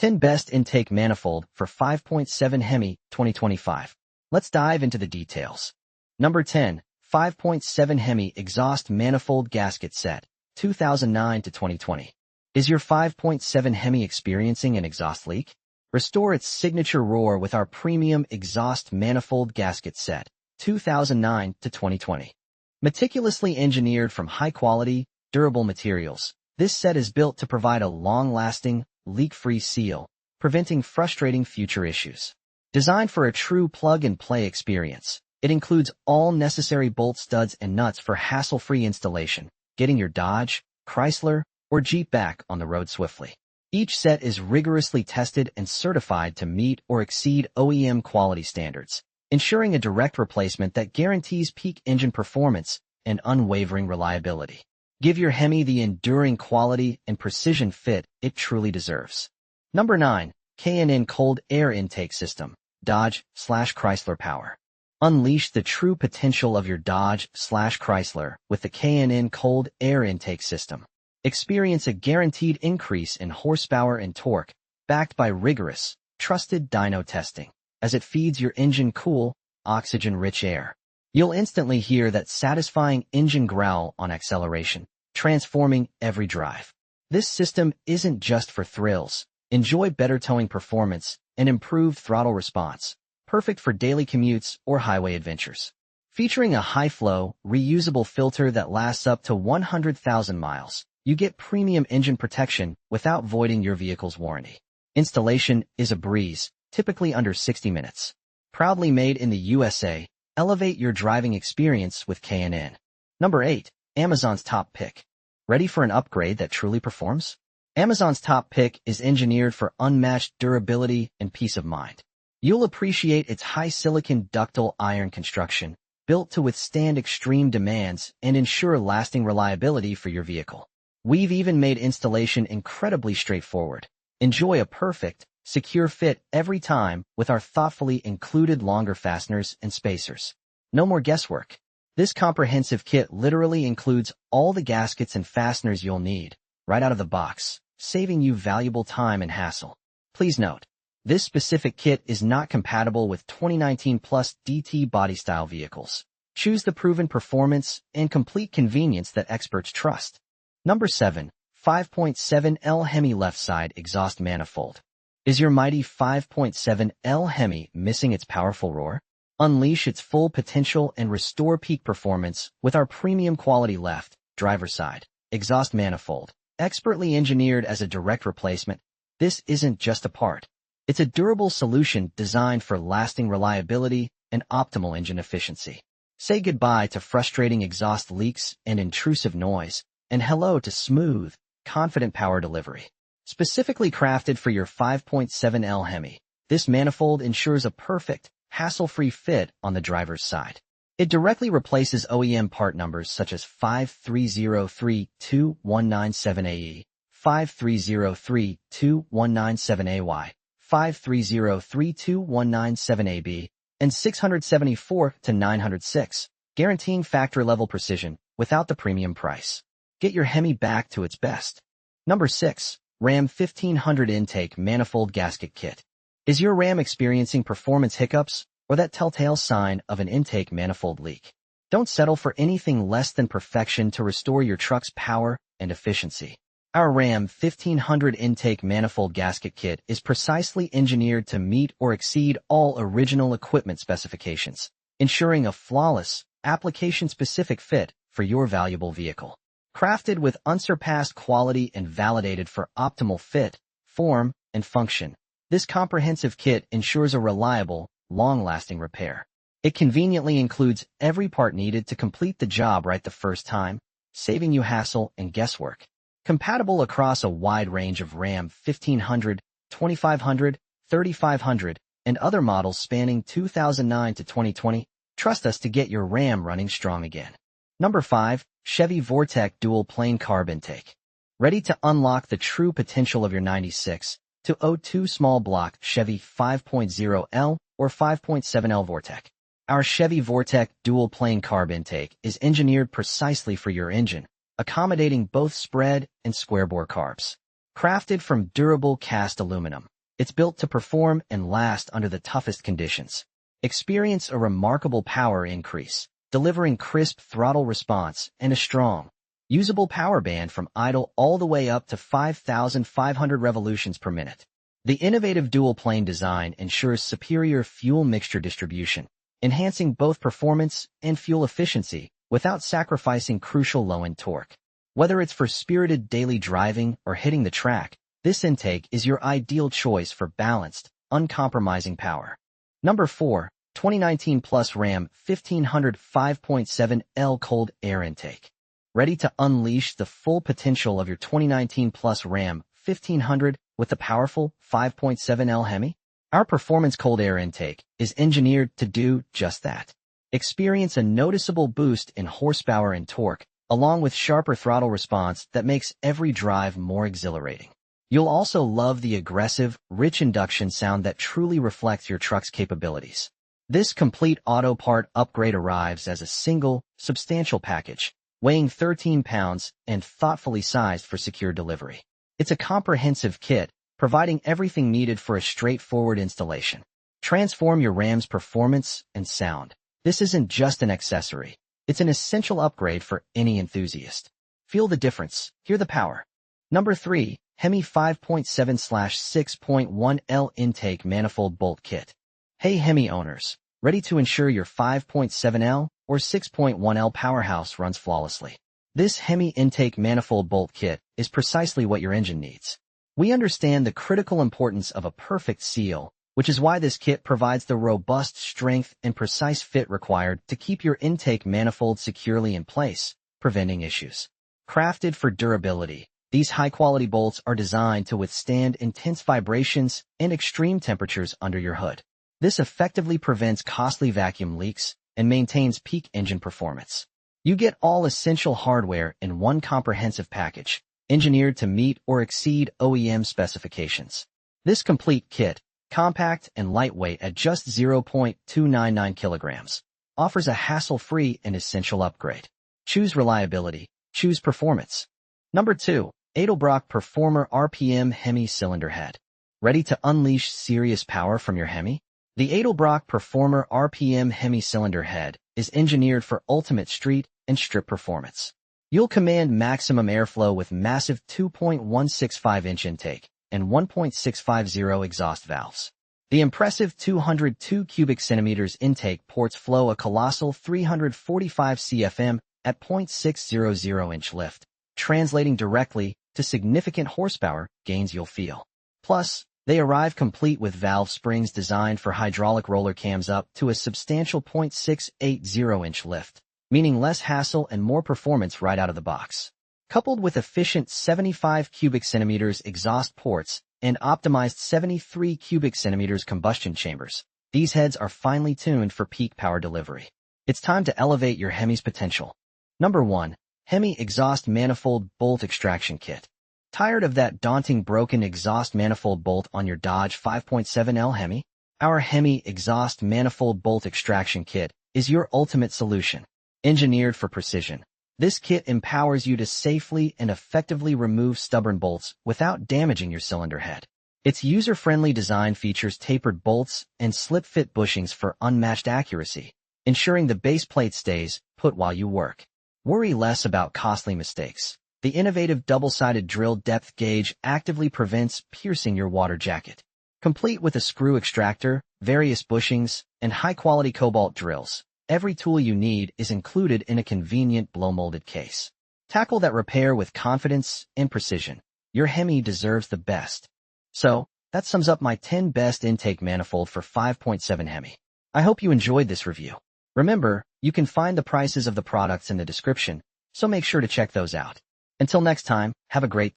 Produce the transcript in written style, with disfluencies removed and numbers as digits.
10 Best Intake Manifold for 5.7 Hemi 2025. Let's dive into the details. Number 10. 5.7 Hemi Exhaust Manifold Gasket Set, 2009 to 2020. Is your 5.7 Hemi experiencing an exhaust leak? Restore its signature roar with our premium exhaust manifold gasket set, 2009 to 2020. Meticulously engineered from high-quality, durable materials, this set is built to provide a long-lasting, leak-free seal, preventing frustrating future issues. Designed for a true plug-and-play experience, it includes all necessary bolt studs and nuts for hassle-free installation, getting your Dodge, Chrysler, or Jeep back on the road swiftly. Each set is rigorously tested and certified to meet or exceed OEM quality standards, ensuring a direct replacement that guarantees peak engine performance and unwavering reliability. Give your Hemi the enduring quality and precision fit it truly deserves. Number 9. K&N Cold Air Intake System, Dodge/Chrysler Power. Unleash the true potential of your Dodge/Chrysler with the K&N Cold Air Intake System. Experience a guaranteed increase in horsepower and torque, backed by rigorous, trusted dyno testing, as it feeds your engine cool, oxygen-rich air. You'll instantly hear that satisfying engine growl on acceleration, transforming every drive. This system isn't just for thrills. Enjoy better towing performance and improved throttle response, perfect for daily commutes or highway adventures. Featuring a high-flow, reusable filter that lasts up to 100,000 miles, you get premium engine protection without voiding your vehicle's warranty. Installation is a breeze, typically under 60 minutes. Proudly made in the USA, elevate your driving experience with K&N. Number 8. Amazon's Top Pick. Ready for an upgrade that truly performs? Amazon's Top Pick is engineered for unmatched durability and peace of mind. You'll appreciate its high-silicon ductile iron construction, built to withstand extreme demands and ensure lasting reliability for your vehicle. We've even made installation incredibly straightforward. Enjoy a perfect, secure fit every time with our thoughtfully included longer fasteners and spacers. No more guesswork. This comprehensive kit literally includes all the gaskets and fasteners you'll need, right out of the box, saving you valuable time and hassle. Please note, this specific kit is not compatible with 2019 plus DT body style vehicles. Choose the proven performance and complete convenience that experts trust. Number 7. 5.7 L Hemi Left Side Exhaust Manifold. Is your mighty 5.7 L Hemi missing its powerful roar? Unleash its full potential and restore peak performance with our premium quality left, driver's side, exhaust manifold. Expertly engineered as a direct replacement, this isn't just a part. It's a durable solution designed for lasting reliability and optimal engine efficiency. Say goodbye to frustrating exhaust leaks and intrusive noise, and hello to smooth, confident power delivery. Specifically crafted for your 5.7 L Hemi, this manifold ensures a perfect, hassle-free fit on the driver's side. It directly replaces OEM part numbers such as 53032-197AE, 53032-197AY, 53032-197AB, and 674-906, guaranteeing factory-level precision without the premium price. Get your Hemi back to its best. Number 6. Ram 1500 Intake Manifold Gasket Kit. Is your Ram experiencing performance hiccups or that telltale sign of an intake manifold leak? Don't settle for anything less than perfection to restore your truck's power and efficiency. Our Ram 1500 Intake Manifold Gasket Kit is precisely engineered to meet or exceed all original equipment specifications, ensuring a flawless, application-specific fit for your valuable vehicle. Crafted with unsurpassed quality and validated for optimal fit, form, and function, this comprehensive kit ensures a reliable, long-lasting repair. It conveniently includes every part needed to complete the job right the first time, saving you hassle and guesswork. Compatible across a wide range of Ram 1500, 2500, 3500, and other models spanning 2009 to 2020, trust us to get your Ram running strong again. Number 5. Chevy Vortec Dual Plane Carb Intake. Ready to unlock the true potential of your 96 to 02 small block Chevy 5.0L or 5.7L Vortec. Our Chevy Vortec Dual Plane Carb Intake is engineered precisely for your engine, accommodating both spread and square bore carbs. Crafted from durable cast aluminum, It's built to perform and last under the toughest conditions. Experience a remarkable power increase, delivering crisp throttle response and a strong, usable power band from idle all the way up to 5,500 revolutions per minute. The innovative dual-plane design ensures superior fuel mixture distribution, enhancing both performance and fuel efficiency without sacrificing crucial low-end torque. Whether it's for spirited daily driving or hitting the track, this intake is your ideal choice for balanced, uncompromising power. Number 4. 2019 Plus Ram 1500 5.7L Cold Air Intake. Ready to unleash the full potential of your 2019 Plus Ram 1500 with the powerful 5.7L Hemi? Our performance cold air intake is engineered to do just that. Experience a noticeable boost in horsepower and torque, along with sharper throttle response that makes every drive more exhilarating. You'll also love the aggressive, rich induction sound that truly reflects your truck's capabilities. This complete auto part upgrade arrives as a single, substantial package, weighing 13 pounds and thoughtfully sized for secure delivery. It's a comprehensive kit, providing everything needed for a straightforward installation. Transform your Ram's performance and sound. This isn't just an accessory. It's an essential upgrade for any enthusiast. Feel the difference. Hear the power. Number 3. Hemi 5.7/6.1L Intake Manifold Bolt Kit. Hey Hemi owners, ready to ensure your 5.7L or 6.1L powerhouse runs flawlessly? This Hemi Intake Manifold Bolt Kit is precisely what your engine needs. We understand the critical importance of a perfect seal, which is why this kit provides the robust strength and precise fit required to keep your intake manifold securely in place, preventing issues. Crafted for durability, these high-quality bolts are designed to withstand intense vibrations and extreme temperatures under your hood. This effectively prevents costly vacuum leaks and maintains peak engine performance. You get all essential hardware in one comprehensive package, engineered to meet or exceed OEM specifications. This complete kit, compact and lightweight at just 0.299 kilograms, offers a hassle-free and essential upgrade. Choose reliability. Choose performance. Number 2. Edelbrock Performer RPM Hemi Cylinder Head. Ready to unleash serious power from your Hemi? The Edelbrock Performer RPM Hemi Cylinder Head is engineered for ultimate street and strip performance. You'll command maximum airflow with massive 2.165-inch intake and 1.650 exhaust valves. The impressive 202 cubic centimeters intake ports flow a colossal 345 CFM at 0.600-inch lift, translating directly to significant horsepower gains you'll feel. Plus, they arrive complete with valve springs designed for hydraulic roller cams up to a substantial 0.680-inch lift, meaning less hassle and more performance right out of the box. Coupled with efficient 75 cubic centimeters exhaust ports and optimized 73 cubic centimeters combustion chambers, these heads are finely tuned for peak power delivery. It's time to elevate your Hemi's potential. Number 1. Hemi Exhaust Manifold Bolt Extraction Kit. Tired of that daunting broken exhaust manifold bolt on your Dodge 5.7L Hemi? Our Hemi Exhaust Manifold Bolt Extraction Kit is your ultimate solution. Engineered for precision, this kit empowers you to safely and effectively remove stubborn bolts without damaging your cylinder head. Its user-friendly design features tapered bolts and slip-fit bushings for unmatched accuracy, ensuring the base plate stays put while you work. Worry less about costly mistakes. The innovative double-sided drill depth gauge actively prevents piercing your water jacket. Complete with a screw extractor, various bushings, and high-quality cobalt drills, every tool you need is included in a convenient blow-molded case. Tackle that repair with confidence and precision. Your Hemi deserves the best. So, that sums up my 10 best intake manifold for 5.7 Hemi. I hope you enjoyed this review. Remember, you can find the prices of the products in the description, so make sure to check those out. Until next time, have a great